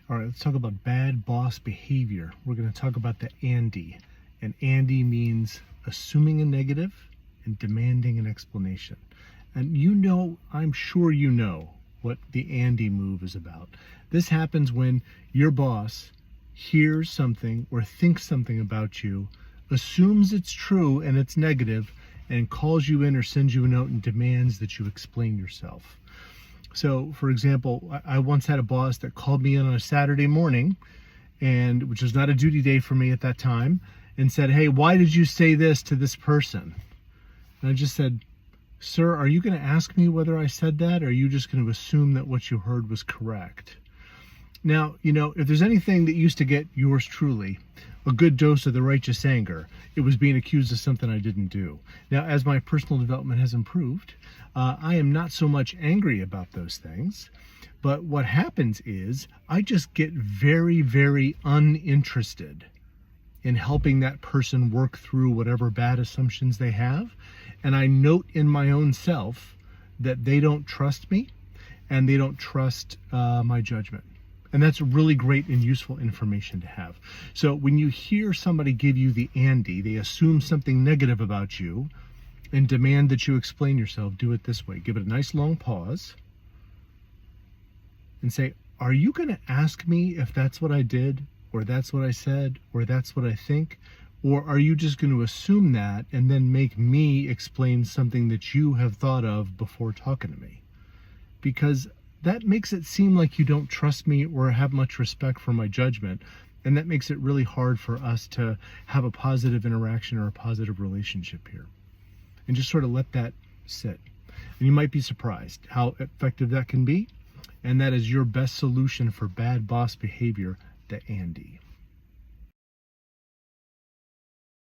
All right, let's talk about bad boss behavior. We're going to talk about the ANDE. And ANDE means assuming a negative and demanding an explanation. And you know, I'm sure you know what the ANDE move is about. This happens when your boss hears something or thinks something about you, assumes it's true and it's negative, and calls you in or sends you a note and demands that you explain yourself. So, for example, I once had a boss that called me in on a Saturday morning, and which was not a duty day for me at that time, and said, "Hey, why did you say this to this person?" And I just said, "Sir, are you going to ask me whether I said that, or are you just going to assume that what you heard was correct?" Now, you know, if there's anything that used to get yours truly a good dose of the righteous anger, it was being accused of something I didn't do. Now, as my personal development has improved, I am not so much angry about those things, but what happens is I just get very, very uninterested in helping that person work through whatever bad assumptions they have. And I note in my own self that they don't trust me and they don't trust my judgment. And that's really great and useful information to have. So when you hear somebody give you the ANDE, they assume something negative about you and demand that you explain yourself, do it this way. Give it a nice long pause and say, "Are you going to ask me if that's what I did, or that's what I said, or that's what I think? Or are you just going to assume that and then make me explain something that you have thought of before talking to me?" Because that makes it seem like you don't trust me or have much respect for my judgment. And that makes it really hard for us to have a positive interaction or a positive relationship here. And just sort of let that sit. And you might be surprised how effective that can be. And that is your best solution for bad boss behavior, the ANDE.